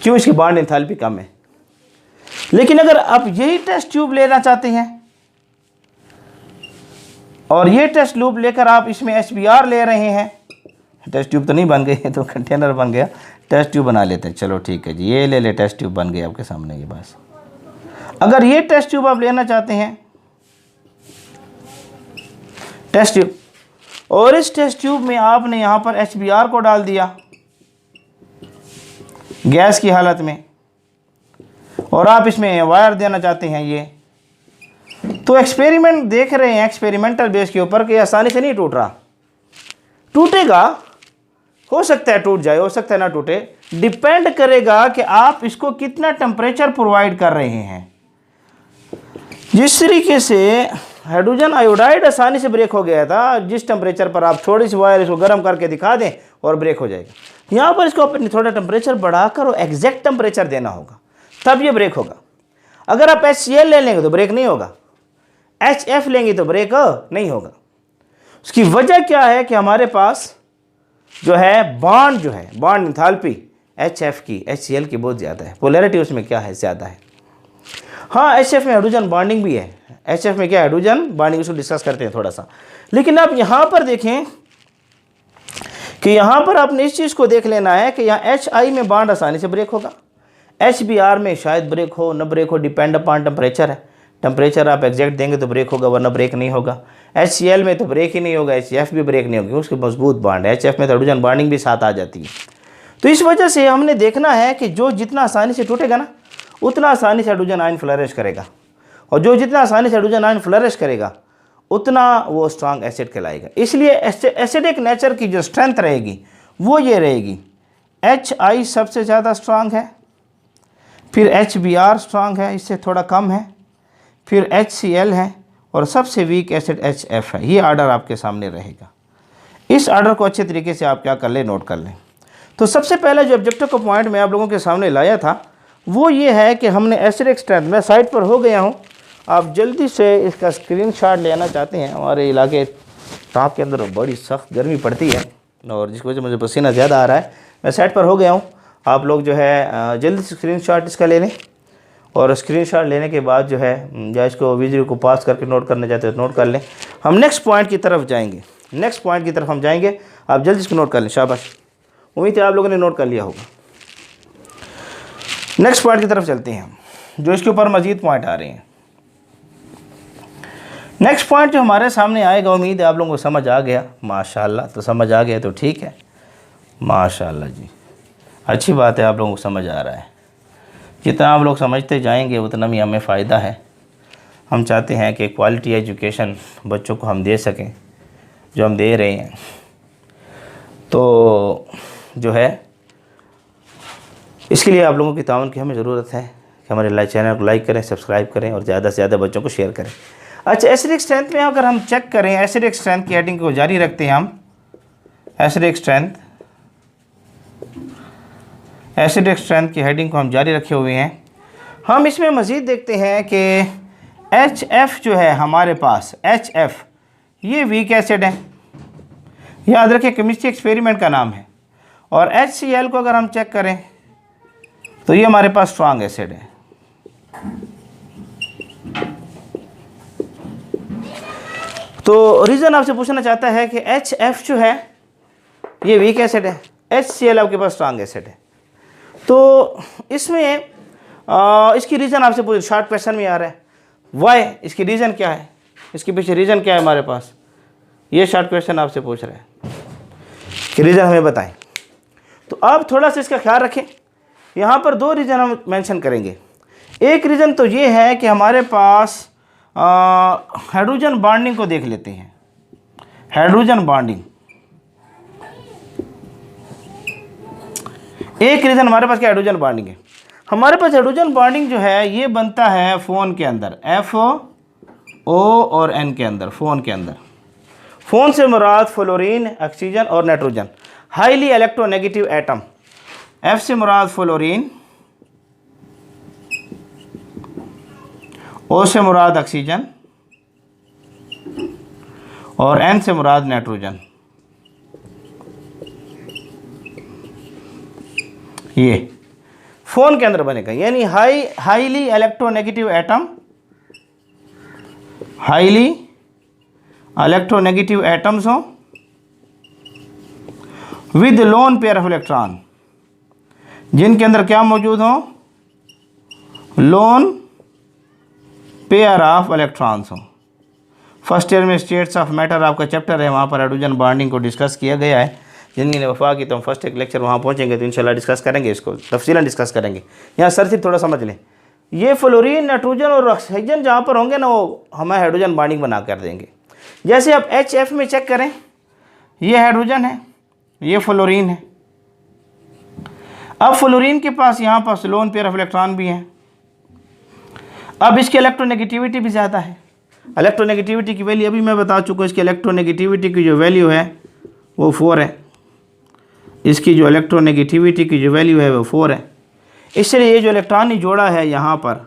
क्यों? इसकी बांड एंथैल्पी कम है। लेकिन अगर आप यही टेस्ट ट्यूब लेना चाहते हैं और ये टेस्ट ट्यूब लेकर आप इसमें HBr ले रहे हैं, टेस्ट ट्यूब तो नहीं बन गई तो कंटेनर बन गया, टेस्ट ट्यूब बना लेते हैं। चलो ठीक है जी, ये ले ले, टेस्ट ट्यूब बन गई आपके सामने ये बस। अगर ये टेस्ट ट्यूब आप लेना चाहते हैं, टेस्ट ट्यूब, और इस टेस्ट ट्यूब में आपने यहाँ पर HBr को डाल दिया गैस की हालत में, और आप इसमें वायर देना चाहते हैं ये, तो एक्सपेरिमेंट देख रहे हैं एक्सपेरिमेंटल बेस के ऊपर कि आसानी से नहीं टूट रहा। टूटेगा, हो सकता है टूट जाए, हो सकता है ना टूटे, डिपेंड करेगा कि आप इसको कितना टेम्परेचर प्रोवाइड कर रहे हैं। जिस तरीके से हाइड्रोजन आयोडाइड आसानी से ब्रेक हो गया था, जिस टेम्परेचर पर आप थोड़ी सी वायर इसको गर्म करके दिखा दें और ब्रेक हो जाएगा। यहाँ पर इसको अपनी थोड़ा टेम्परेचर बढ़ाकर और एग्जैक्ट टेम्परेचर देना होगा, तब ये ब्रेक होगा। अगर आप HCl ले लेंगे तो ब्रेक नहीं होगा, HF लेंगे तो ब्रेक नहीं होगा। उसकी वजह क्या है कि हमारे पास जो है बांड एंथैल्पी HF की HCl की बहुत ज़्यादा है, पोलैरिटी उसमें क्या है, ज़्यादा है। हाँ, HF में हाइड्रोजन बॉन्डिंग भी है, HF में क्या हाइड्रोजन बॉन्डिंग, उसको डिस्कस करते हैं थोड़ा सा। लेकिन आप यहाँ पर देखें कि यहाँ पर आपने इस चीज़ को देख लेना है कि यहाँ HI में बांड आसानी से ब्रेक होगा, HBr में शायद ब्रेक हो न ब्रेक हो, डिपेंड अपॉन टेम्परेचर है। टेम्परेचर आप एग्जैक्ट देंगे तो ब्रेक होगा, वरना ब्रेक नहीं होगा। HCl में तो ब्रेक ही नहीं होगा, HF भी ब्रेक नहीं होगी, उसके मजबूत बांड है। HF में तो हाइड्रोजन बॉन्डिंग भी साथ आ जाती है। तो इस वजह से हमने देखना है कि जो जितना आसानी से टूटेगा ना उतना आसानी से हाइड्रोजन आयन फ्लरिश करेगा, और जो जितना आसानी से हाइड्रोजन आयन फ्लरिश करेगा उतना वो स्ट्रांग एसिड कहलाएगा। इसलिए एसिडिक नेचर की जो स्ट्रेंथ रहेगी वो ये रहेगी, HI सबसे ज़्यादा स्ट्रांग है, फिर HBr स्ट्रांग है, इससे थोड़ा कम है, फिर HCl है, और सबसे वीक एसिड HF है। ये आर्डर आपके सामने रहेगा। इस आर्डर को अच्छे तरीके से आप क्या कर लें, नोट कर लें। तो सबसे पहले जो ऑब्जेक्टिव का पॉइंट मैं आप लोगों के सामने लाया था वो ये है कि हमने एसिडिक स्ट्रेंथ, मैं साइट पर हो गया हूँ, आप जल्दी से इसका स्क्रीनशॉट लेना चाहते हैं। हमारे इलाके टाप के अंदर बड़ी सख्त गर्मी पड़ती है और जिसकी वजह से मुझे पसीना ज़्यादा आ रहा है। मैं साइट पर हो गया हूँ, आप लोग जो है जल्दी से स्क्रीनशॉट इसका ले लें, और स्क्रीनशॉट लेने के बाद जो है या इसको वीडियो को पास करके नोट करना चाहते हो तो नोट कर लें। हम नेक्स्ट पॉइंट की तरफ जाएंगे, नेक्स्ट पॉइंट की तरफ हम जाएंगे, आप जल्दी इसको नोट कर लें। शाबाश, उम्मीद है आप लोगों ने नोट कर लिया होगा। नेक्स्ट पॉइंट की तरफ चलते हैं हम, जो इसके ऊपर मज़ीद पॉइंट आ रहे हैं। नेक्स्ट पॉइंट जो हमारे सामने आएगा, उम्मीद है आप लोगों को समझ आ गया। माशाल्लाह, तो समझ आ गया तो ठीक है, माशाल्लाह जी, अच्छी बात है, आप लोगों को समझ आ रहा है। जितना आप लोग समझते जाएंगे उतना ही हमें फ़ायदा है। हम चाहते हैं कि क्वालिटी एजुकेशन बच्चों को हम दे सकें, जो हम दे रहे हैं। तो जो है इसके लिए आप लोगों की ताउन की हमें ज़रूरत है कि हमारे चैनल को लाइक करें, सब्सक्राइब करें और ज़्यादा से ज़्यादा बच्चों को शेयर करें। अच्छा, एसिडिक स्ट्रेंथ में अगर हम चेक करें, एसिडिक स्ट्रेंथ की हेडिंग को जारी रखते हैं हम। एसिडिक स्ट्रेंथ की हेडिंग को हम जारी रखे हुए हैं। हम इसमें मज़ीद देखते हैं कि HF जो है हमारे पास, HF ये वीक एसिड है, याद रखें केमिस्ट्री एक्सपेरिमेंट का नाम है। और HCl को अगर हम चेक करें तो ये हमारे पास स्ट्रॉन्ग एसिड है। तो रीज़न आपसे पूछना चाहता है कि HF जो है ये वीक एसिड है, HCl आपके पास स्ट्रॉन्ग एसिड है। तो इसमें इसकी रीज़न आपसे पूछ, शॉर्ट क्वेश्चन में आ रहा है, वाई, इसकी रीज़न क्या है, इसके पीछे रीज़न क्या है हमारे पास, ये शॉर्ट क्वेश्चन आपसे पूछ रहे हैं कि रीज़न हमें बताएं। तो आप थोड़ा सा इसका ख्याल रखें। यहाँ पर दो रीज़न हम मेंशन करेंगे। एक रीज़न तो ये है कि हमारे पास हाइड्रोजन बॉन्डिंग को देख लेते हैं। हाइड्रोजन बॉन्डिंग एक रीज़न हमारे पास क्या, हाइड्रोजन बॉन्डिंग है। हमारे पास हाइड्रोजन बॉन्डिंग जो है ये बनता है फ़ोन के अंदर, FO और N के अंदर, फ़ोन के अंदर। फ़ोन से मुराद फ्लोरीन, ऑक्सीजन और nitrogen, highly electronegative atom. F से मुराद फ्लोरीन, O से मुराद ऑक्सीजन और N से मुराद नाइट्रोजन। ये फ़ोन के अंदर बनेगा, यानी highly electronegative atom, highly electronegative atoms हो with lone pair of electron, जिनके अंदर क्या मौजूद हो, लोन पेयर ऑफ इलेक्ट्रॉन्स हो। फर्स्ट ईयर में स्टेट्स ऑफ मैटर आपका चैप्टर है, वहाँ पर हाइड्रोजन बॉन्डिंग को डिस्कस किया गया है। जिनकी वफा की तो हम फर्स्ट एक लेक्चर वहाँ पहुँचेंगे तो इंशाल्लाह डिस्कस करेंगे, इसको तफसीलन डिस्कस करेंगे। यहाँ सर सिर्फ थोड़ा समझ लें, ये फ्लोरीन, नाइट्रोजन और ऑक्सीजन जहाँ पर होंगे ना, वो हमें हाइड्रोजन बॉन्डिंग बना कर देंगे। जैसे आप HF में चेक करें, ये हाइड्रोजन है, ये फ्लोरीन है। अब फ्लोरीन के पास यहाँ पर लोन पेयर ऑफ इलेक्ट्रॉन भी है। अब इसकी इलेक्ट्रोनेगेटिविटी भी ज़्यादा है। इलेक्ट्रोनेगेटिविटी की वैल्यू अभी मैं बता चुका हूँ, इसकी इलेक्ट्रोनेगेटिविटी की जो वैल्यू है वो 4 है। इसकी जो इलेक्ट्रोनेगेटिविटी की जो वैल्यू है वो 4 है। इसलिए ये जो इलेक्ट्रॉनिक जोड़ा है यहाँ पर,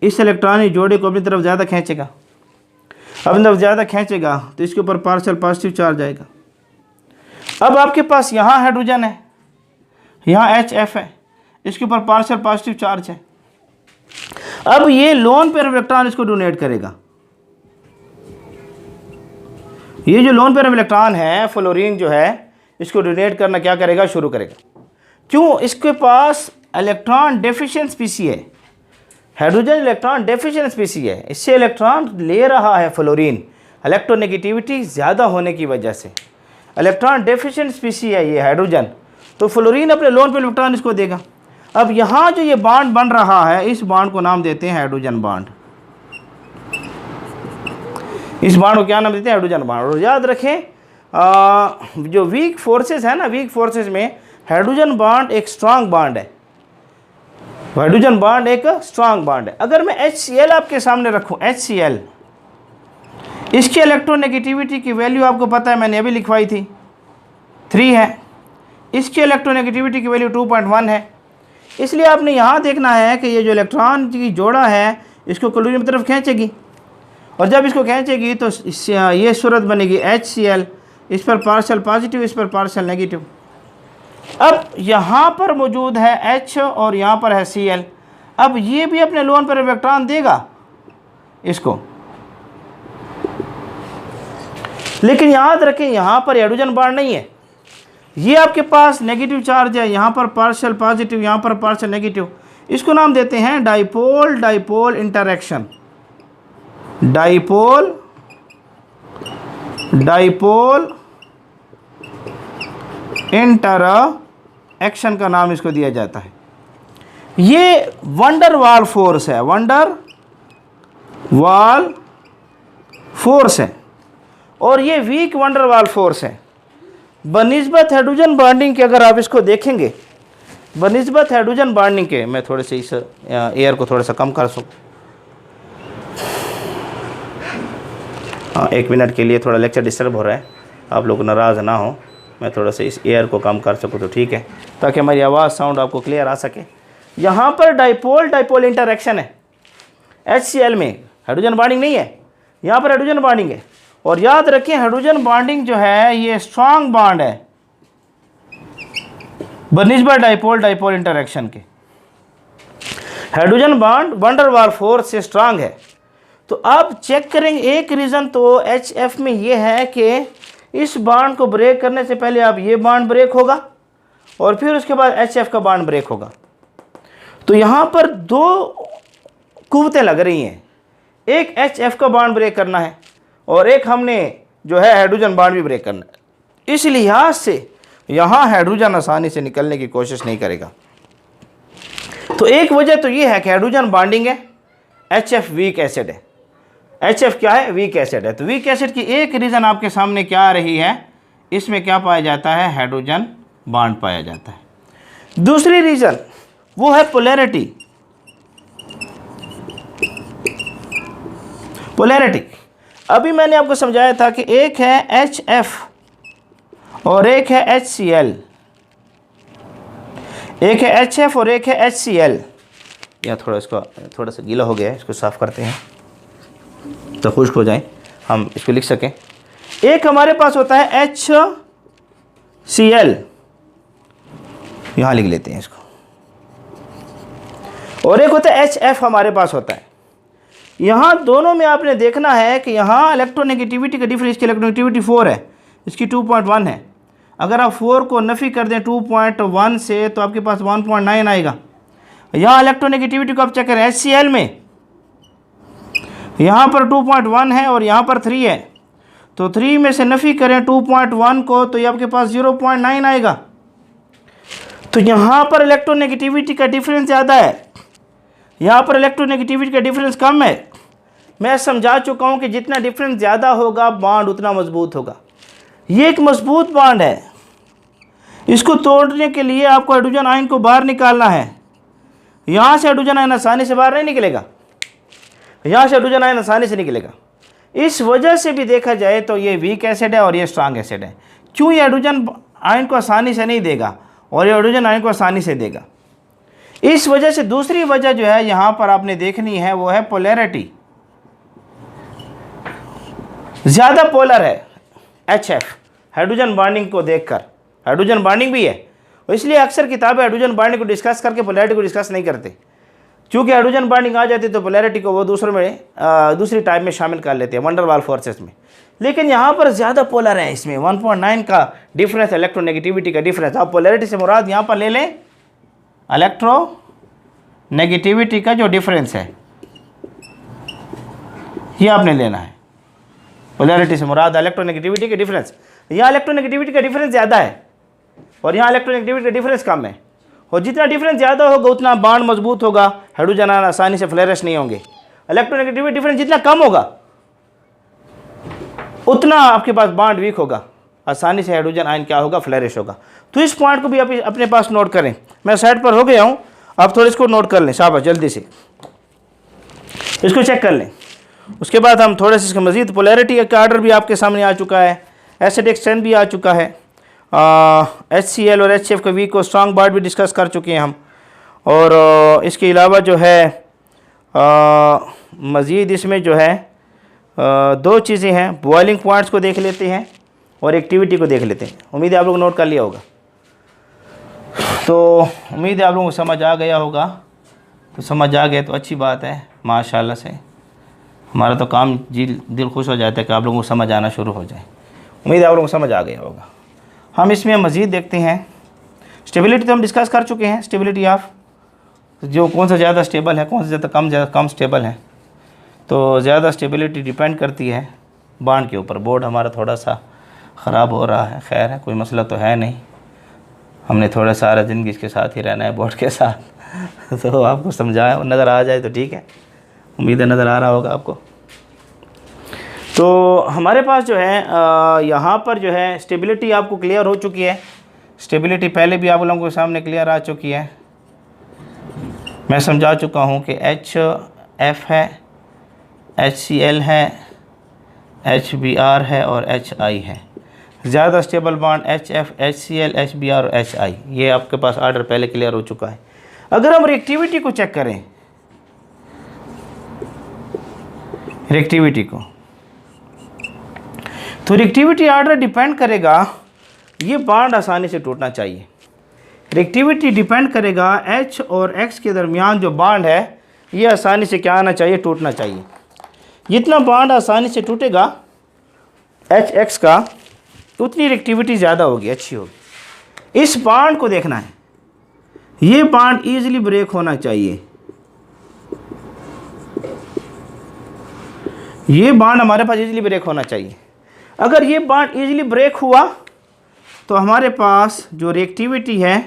इस इलेक्ट्रॉनिक जोड़े को अपनी तरफ ज़्यादा खींचेगा। अपनी तरफ ज़्यादा खींचेगा तो इसके ऊपर पार्शियल पॉजिटिव चार्ज आएगा। अब आपके पास यहाँ हाइड्रोजन है, यहाँ HF है, इसके ऊपर पार्शियल पॉजिटिव चार्ज है। अब ये लोन पेयर ऑफ इलेक्ट्रॉन इसको डोनेट करेगा। ये जो लोन पेयर ऑफ इलेक्ट्रॉन है, फ्लोरीन जो है, इसको डोनेट करना क्या करेगा, शुरू करेगा। क्यों? इसके पास इलेक्ट्रॉन डेफिशिएंट स्पीसी है। हाइड्रोजन इलेक्ट्रॉन डेफिशिएंट स्पीसी है, इससे इलेक्ट्रॉन ले रहा है फ्लोरीन, इलेक्ट्रोनेगेटिविटी ज़्यादा होने की वजह से। इलेक्ट्रॉन डेफिशिएंट स्पीसी है ये हाइड्रोजन, तो फ्लोरीन अपने लोन पेयर इलेक्ट्रॉन इसको देगा। अब यहाँ जो ये बॉन्ड बन रहा है, इस बॉन्ड को नाम देते हैं हाइड्रोजन बॉन्ड। इस बॉन्ड को क्या नाम देते हैं, हाइड्रोजन बॉन्ड। और याद रखें जो वीक फोर्सेस है ना, वीक फोर्सेस में हाइड्रोजन बॉन्ड एक स्ट्रांग बॉन्ड है। हाइड्रोजन बॉन्ड एक स्ट्रांग बॉन्ड है। अगर मैं HCl आपके सामने रखूं, HCl, इसकी इलेक्ट्रोनेगेटिविटी की वैल्यू आपको पता है, मैंने अभी लिखवाई थी, 3 है। इसकी इलेक्ट्रोनेगेटिविटी की वैल्यू 2.1 है। इसलिए आपने यहाँ देखना है कि ये जो इलेक्ट्रॉन की जोड़ा है इसको क्लोरीन की तरफ खींचेगी, और जब इसको खींचेगी तो ये सूरत बनेगी HCl, इस पर पार्शियल पॉजिटिव, इस पर पार्शियल नेगेटिव। अब यहाँ पर मौजूद है H और यहाँ पर है Cl। अब ये भी अपने लोन पर इलेक्ट्रॉन देगा इसको, लेकिन याद रखें यहाँ पर हाइड्रोजन बॉन्ड नहीं है। ये आपके पास नेगेटिव चार्ज है, यहाँ पर पार्शियल पॉजिटिव, यहाँ पर पार्शियल नेगेटिव। इसको नाम देते हैं dipole dipole interaction. Dipole dipole interaction का नाम इसको दिया जाता है। ये वंडर वाल फोर्स है, वंडर वाल फोर्स है, और ये वीक वंडर वाल फोर्स है। बनिस्बत हाइड्रोजन बॉन्डिंग के अगर आप इसको देखेंगे, बनिस्बत हाइड्रोजन बॉन्डिंग के, मैं थोड़े से इस एयर को थोड़ा सा कम कर सकूँ, हाँ 1 मिनट के लिए थोड़ा लेक्चर डिस्टर्ब हो रहा है, आप लोग नाराज़ ना हो, मैं थोड़ा सा इस एयर को कम कर सकूँ तो ठीक है, ताकि हमारी आवाज़ साउंड आपको क्लियर आ सके। यहाँ पर डाइपोल इंटरैक्शन है, HCl में हाइड्रोजन बॉन्डिंग नहीं है, यहाँ पर हाइड्रोजन बॉन्डिंग है। और याद रखें हाइड्रोजन बॉन्डिंग जो है ये स्ट्रांग बॉन्ड है बनिस्बत डाइपोल इंटरैक्शन के। हाइड्रोजन बॉन्ड वंडर वाल फोर्स से स्ट्रांग है। तो आप चेक करेंगे, एक रीज़न तो HF में ये है कि इस बॉन्ड को ब्रेक करने से पहले आप ये बॉन्ड ब्रेक होगा और फिर उसके बाद HF का बॉन्ड ब्रेक होगा। तो यहाँ पर 2 कुव्वतें लग रही हैं, एक HF का बॉन्ड ब्रेक करना है और एक हमने जो है हाइड्रोजन बॉन्ड भी ब्रेक करना है। इस लिहाज से यहाँ हाइड्रोजन आसानी से निकलने की कोशिश नहीं करेगा। तो एक वजह तो ये है कि हाइड्रोजन बॉन्डिंग है, HF वीक एसिड है। HF क्या है? वीक एसिड है। तो वीक एसिड की एक रीज़न आपके सामने क्या आ रही है, इसमें क्या पाया जाता है? हाइड्रोजन बॉन्ड पाया जाता है। दूसरी रीज़न वो है पोलैरिटी। पोलैरिटी अभी मैंने आपको समझाया था कि एक है HF और एक है HCl, एक है HF और एक है HCl। या थोड़ा इसको थोड़ा सा गीला हो गया है, इसको साफ़ करते हैं तो खुश्क हो जाए, हम इसको लिख सकें। एक हमारे पास होता है HCl, यहाँ लिख लेते हैं इसको, और एक होता है HF हमारे पास होता है। यहाँ दोनों में आपने देखना है कि यहाँ इलेक्ट्रोनेगेटिविटी का डिफरेंस, इसकी इलेक्ट्रोनेगेटिविटी 4 है, इसकी 2.1 है। अगर आप 4 को नफ़ी कर दें 2.1 से तो आपके पास 1.9 आएगा। यहाँ इलेक्ट्रोनेगेटिविटी को आप चेक करें, HCl में यहाँ पर 2.1 है और यहाँ पर 3 है, तो 3 में से नफ़ी करें 2.1 को तो ये आपके पास 0.9 आएगा। तो यहाँ पर इलेक्ट्रोनेगेटिविटी का डिफरेंस ज़्यादा है, यहाँ पर इलेक्ट्रोनेगेटिविटी का डिफरेंस कम है। मैं समझा चुका हूँ कि जितना डिफरेंस ज़्यादा होगा बॉन्ड उतना मजबूत होगा। ये एक मजबूत बॉन्ड है, इसको तोड़ने के लिए आपको हाइड्रोजन आयन को बाहर निकालना है। यहाँ से हाइड्रोजन आयन आसानी से बाहर नहीं निकलेगा, यहाँ से हाइड्रोजन आयन आसानी से निकलेगा। इस वजह से भी देखा जाए तो ये वीक एसिड है और ये स्ट्रांग एसिड है। क्यों? ये हाइड्रोजन आयन को आसानी से नहीं देगा और ये हाइड्रोजन आयन को आसानी से देगा। इस वजह से दूसरी वजह जो है यहाँ पर आपने देखनी है वो है पोलैरिटी। ज़्यादा पोलर है HF हाइड्रोजन बॉन्डिंग को देखकर, हाइड्रोजन बॉन्डिंग भी है, इसलिए अक्सर किताबें हाइड्रोजन बॉन्डिंग को डिस्कस करके पोलैरिटी को डिस्कस नहीं करते। चूँकि हाइड्रोजन बॉन्डिंग आ जाती तो पोलैरिटी को वो दूसरी टाइप में शामिल कर लेते हैं, वंडर वाल फोर्सेस में। लेकिन यहाँ पर ज़्यादा पोलर है, इसमें 1.9 का डिफरेंस, इलेक्ट्रोनेगेटिविटी का डिफरेंस। आप पोलैरिटी से मुराद यहाँ पर ले लें इलेक्ट्रोनेगेटिविटी का जो डिफरेंस है ये आपने लेना है। पोलैरिटी से मुराद इलेक्ट्रोनेगेटिविटी के डिफरेंस। यहाँ इलेक्ट्रोनेगेटिविटी का डिफरेंस ज़्यादा है और यहाँ इलेक्ट्रोनेगेटिविटी का डिफरेंस कम है, और जितना डिफरेंस ज़्यादा होगा उतना बॉन्ड मजबूत होगा, हाइड्रोजन आयन आसानी से फ्लैरिश नहीं होंगे। इलेक्ट्रोनेगेटिविटी डिफरेंस जितना कम होगा उतना आपके पास बॉन्ड वीक होगा, आसानी से हाइड्रोजन आयन क्या होगा? फ्लैरिश होगा। तो इस पॉइंट को भी आप अपने पास नोट करें। मैं साइड पर हो गया हूँ, आप थोड़ा इसको नोट कर लें, शाबाश, जल्दी से इसको चेक कर लें। उसके बाद हम थोड़े से इसका मज़ीद पोलैरिटी का आर्डर भी आपके सामने आ चुका है, एसिडिक स्ट्रेंथ भी आ चुका है, HCl और HF का वीक और स्ट्रांग बॉन्ड भी डिस्कस कर चुके हैं हम। और इसके अलावा जो है मज़ीद इसमें जो है 2 चीज़ें हैं, बॉइलिंग पॉइंट्स को देख लेते हैं और एक्टिविटी को देख लेते हैं। उम्मीद है आप लोग नोट कर लिया होगा, तो उम्मीद है आप लोगों को समझ आ गया होगा। तो समझ आ गया तो अच्छी बात है, माशाल्लाह से हमारा तो काम दिल खुश हो जाता है कि आप लोगों को समझ आना शुरू हो जाए। उम्मीद है आप लोगों को समझ आ गया होगा। हम इसमें मज़ीद देखते हैं, स्टेबिलिटी तो हम डिस्कस कर चुके हैं, स्टेबिलिटी ऑफ जो कौन सा ज़्यादा स्टेबल है, कौन सा ज़्यादा कम स्टेबल है। तो ज़्यादा स्टेबिलिटी डिपेंड करती है बॉन्ड के ऊपर। बोर्ड हमारा थोड़ा सा ख़राब हो रहा है, खैर है, कोई मसला तो है नहीं, हमने थोड़ा सारा ज़िंदगी इसके साथ ही रहना है, बोर्ड के साथ। तो आपको समझाया, नज़र आ जाए तो ठीक है, उम्मीद है नज़र आ रहा होगा आपको। तो हमारे पास जो है यहाँ पर जो है स्टेबिलिटी आपको क्लियर हो चुकी है। स्टेबिलिटी पहले भी आप लोगों के सामने क्लियर आ चुकी है, मैं समझा चुका हूँ कि HF है, HCl है, HBr है और HI है। ज़्यादा stable bond HF, HCl, HBr और HI, ये आपके पास आर्डर पहले क्लियर हो चुका है। अगर हम रिएक्टिविटी को चेक करें, रिएक्टिविटी को, तो रिएक्टिविटी आर्डर डिपेंड करेगा, ये बॉन्ड आसानी से टूटना चाहिए। रिएक्टिविटी डिपेंड करेगा H और X के दरमियान जो बॉन्ड है ये आसानी से क्या आना चाहिए, टूटना चाहिए। जितना बॉन्ड आसानी से टूटेगा HX का, उतनी रिएक्टिविटी ज़्यादा होगी, अच्छी होगी। इस बॉन्ड को देखना है, ये बॉन्ड ईजिली ब्रेक होना चाहिए, ये बॉन्ड हमारे पास ईजिली ब्रेक होना चाहिए। अगर ये बॉन्ड ईजिली ब्रेक हुआ तो हमारे पास जो रिएक्टिविटी है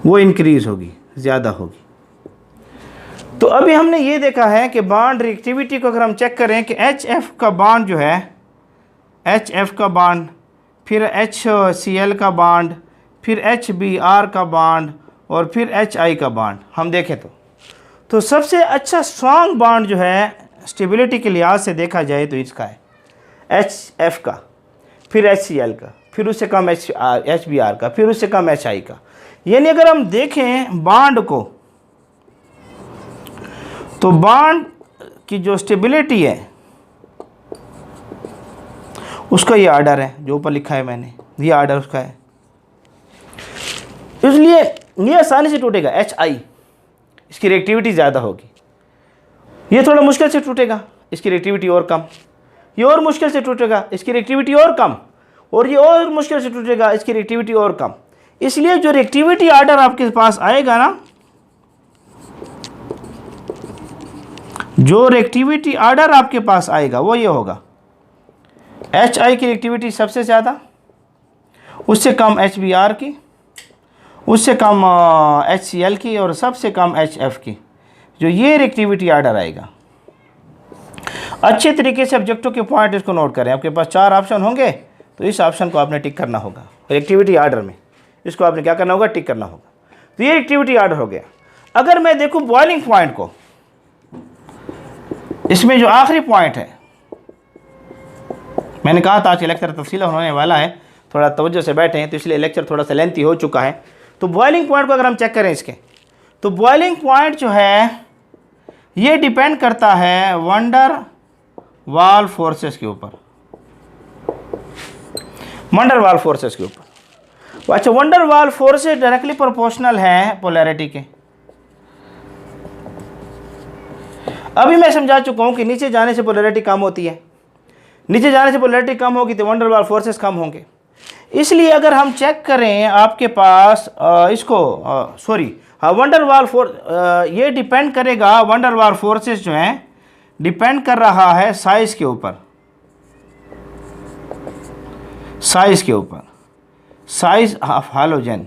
वो इंक्रीज़ होगी, ज़्यादा होगी। तो अभी हमने ये देखा है कि बॉन्ड रिएक्टिविटी को अगर हम चेक करें कि HF का बॉन्ड जो है, HF का बॉन्ड, फिर HCl का बॉन्ड, फिर HBr का बॉन्ड और फिर HI का बॉन्ड हम देखें तो सबसे अच्छा स्ट्रॉन्ग बॉन्ड जो है स्टेबिलिटी के लिहाज से देखा जाए तो इसका है, HF का, फिर HCl का, फिर उससे कम HBr का, फिर उससे कम HI का। यानी अगर हम देखें बॉन्ड को, तो बॉन्ड की जो स्टेबिलिटी है उसका ये आर्डर है जो ऊपर लिखा है मैंने, ये आर्डर उसका है, इसलिए ये आसानी से टूटेगा। HI, इसकी रिएक्टिविटी ज़्यादा होगी। ये थोड़ा मुश्किल से टूटेगा, इसकी रिएक्टिविटी और कम। ये और मुश्किल से टूटेगा, इसकी रिएक्टिविटी और कम। और ये और मुश्किल से टूटेगा, इसकी रिएक्टिविटी और कम। इसलिए जो रिएक्टिविटी आर्डर आपके पास आएगा ना, जो रिएक्टिविटी आर्डर आपके पास आएगा वो ये होगा, HI की रिएक्टिविटी सबसे ज़्यादा, उससे कम HBr की, उससे कम HCl की और सबसे कम HF की। जो ये रिएक्टिविटी आर्डर आएगा, अच्छे तरीके से ऑब्जेक्टिव के पॉइंट इसको नोट करें। आपके पास 4 ऑप्शन होंगे, तो इस ऑप्शन को आपने टिक करना होगा रिएक्टिविटी आर्डर में, इसको आपने क्या करना होगा, टिक करना होगा। तो ये रिएक्टिविटी आर्डर हो गया। अगर मैं देखूं बॉइलिंग पॉइंट को, इसमें जो आखिरी पॉइंट है, मैंने कहा था आज लेक्चर तफसील होने वाला है, थोड़ा तवज्जो से बैठे हैं तो इसलिए लेक्चर थोड़ा सा लेंथी हो चुका है। तो बॉइलिंग पॉइंट को अगर हम चेक करें इसके, तो बॉइलिंग पॉइंट जो है ये डिपेंड करता है वंडर वाल फोर्सेस के ऊपर, वंडर वाल फोर्सेस के ऊपर। अच्छा, वंडर वाल फोर्सेस डायरेक्टली प्रोपोर्शनल है पोलैरिटी के। अभी मैं समझा चुका हूं कि नीचे जाने से पोलैरिटी कम होती है, नीचे जाने से पोलैरिटी कम होगी तो वंडर वाल फोर्सेस कम होंगे। इसलिए अगर हम चेक करें आपके पास वंडर वाल ये डिपेंड करेगा, वंडर वाल फोर्सेस जो हैं डिपेंड कर रहा है साइज के ऊपर, साइज के ऊपर, size of halogen,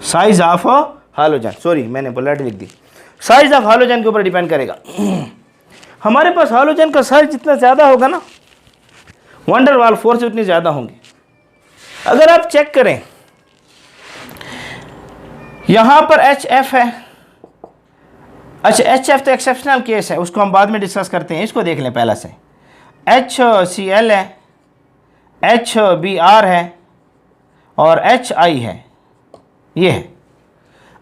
size of halogen, sorry मैंने पोलैरिटी लिख दी, साइज ऑफ हालोजन के ऊपर डिपेंड करेगा। हमारे पास हालोजन का साइज जितना ज़्यादा होगा ना, वंडर वाल फोर्स उतनी ज़्यादा होंगी। अगर आप चेक करें, यहाँ पर HF है, अच्छा HF तो एक्सेप्शनल केस है, उसको हम बाद में डिस्कस करते हैं, इसको देख लें पहला से। HCl है, HBr है और HI है, ये है।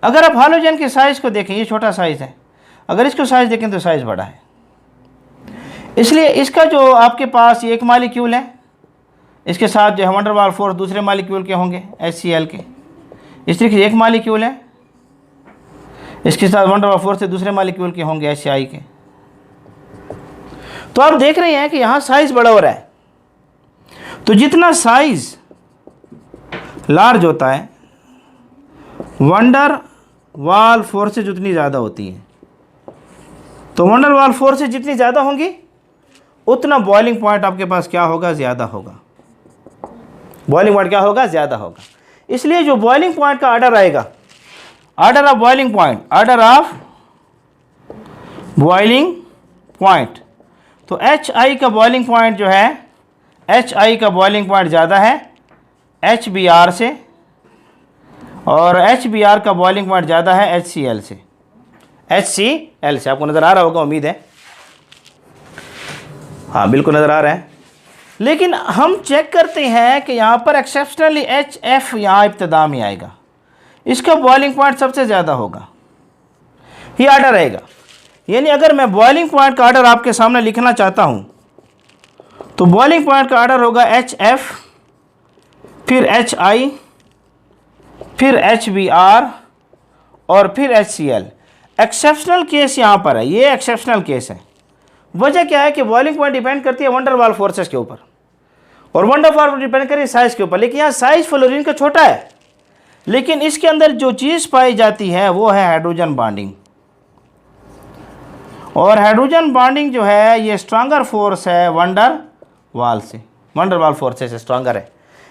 अगर आप हालोजन के साइज़ को देखें, ये छोटा साइज़ है, अगर इसको साइज़ देखें तो साइज़ बड़ा है। इसलिए इसका जो आपके पास एक मालिक्यूल है, इसके साथ जो वंडर वाल फोर्स दूसरे मालिक्यूल के होंगे HCl के, इस तरीके से एक मालिक्यूल है, इसके साथ वंडर वाल फोर्स से दूसरे मालिक्यूल के होंगे HCl के। तो आप देख रहे हैं कि यहाँ साइज़ बड़ा हो रहा है। तो जितना साइज़ लार्ज होता है, वंडर वाल फोर्सेज उतनी ज़्यादा होती हैं। तो वंडर वाल फोर्सेस जितनी ज़्यादा होंगी उतना बॉइलिंग पॉइंट आपके पास क्या होगा, ज़्यादा होगा। बॉइलिंग पॉइंट क्या होगा, ज़्यादा होगा। इसलिए जो बॉइलिंग पॉइंट का ऑर्डर आएगा, order of boiling point, order of boiling point, तो HI का बॉइलिंग पॉइंट जो है, HI का बॉइलिंग पॉइंट ज़्यादा है HBr से, और HBr का बॉइलिंग पॉइंट ज़्यादा है HCl से। HCl से आपको नज़र आ रहा होगा, उम्मीद है, हाँ बिल्कुल नज़र आ रहा है। लेकिन हम चेक करते हैं कि यहाँ पर एक्सेप्शनली HF यहाँ इब्तिदा में आएगा, इसका बॉइलिंग पॉइंट सबसे ज़्यादा होगा, ये ऑर्डर रहेगा। यानी अगर मैं बॉइलिंग पॉइंट का ऑर्डर आपके सामने लिखना चाहता हूँ तो बॉइलिंग पॉइंट का ऑर्डर होगा HF, फिर HI, फिर HBr और फिर HCl। एक्सेप्शनल केस यहाँ पर है, ये एक्सेप्शनल केस है। वजह क्या है कि बॉइलिंग पॉइंट डिपेंड करती है वंडर वाल फोर्सेस के ऊपर, और वंडर वाल डिपेंड करती है साइज़ के ऊपर। लेकिन यहाँ साइज़ फ्लोरीन का छोटा है, लेकिन इसके अंदर जो चीज़ पाई जाती है वो है हाइड्रोजन बॉन्डिंग, और हाइड्रोजन बॉन्डिंग जो है ये स्ट्रॉन्गर फोर्स है वंडर वाल से, वंडर वाल फोर्सेस से स्ट्रॉन्गर है।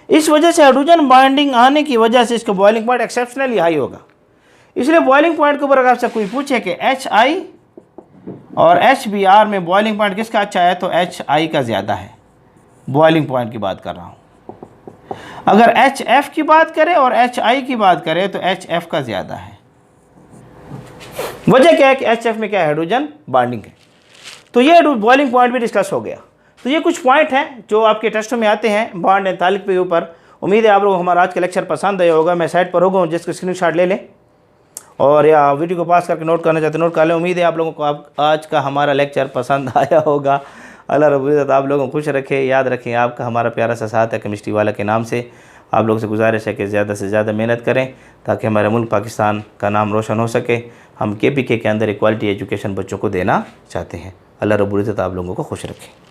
इस वजह से हाइड्रोजन बॉन्डिंग आने की वजह से इसका बॉइलिंग पॉइंट एक्सेप्शनली हाई होगा। इसलिए बॉइलिंग पॉइंट के ऊपर अगर आपसे कोई पूछे कि HI और HBr में बॉइलिंग पॉइंट किसका अच्छा है, तो HI का ज़्यादा है। बॉइलिंग पॉइंट की बात कर रहा हूँ। अगर HF की बात करें और HI की बात करें तो HF का ज़्यादा है। वजह क्या है कि HF में क्या है, हाइड्रोजन बॉन्डिंग है। तो ये बॉइलिंग पॉइंट भी डिस्कस हो गया। तो ये कुछ पॉइंट हैं जो आपके टेस्टों में आते हैं बॉन्ड एंथैल्पी के ऊपर। उम्मीद है आप लोगों को हमारा आज का लेक्चर पसंद आया होगा। मैं साइड पर होगा, जिसका स्क्रीनशॉट ले लें और या वीडियो को पास करके नोट करना चाहते नोट कर लें। उम्मीद है आप लोगों को आज का हमारा लेक्चर पसंद आया होगा। अल्लाह रब्बुल इज़्ज़त आप लोगों को खुश रखे। याद रखें, आपका हमारा प्यारा सा साथ है केमिस्ट्री वाला के नाम से। आप लोगों से गुजारिश है कि ज़्यादा से ज़्यादा मेहनत करें ताकि हमारे मुल्क पाकिस्तान का नाम रोशन हो सके। हम KPK के अंदर क्वालिटी एजुकेशन बच्चों को देना चाहते हैं। अल्लाह रब्बुल इज़्ज़त आप लोगों को खुश रखे।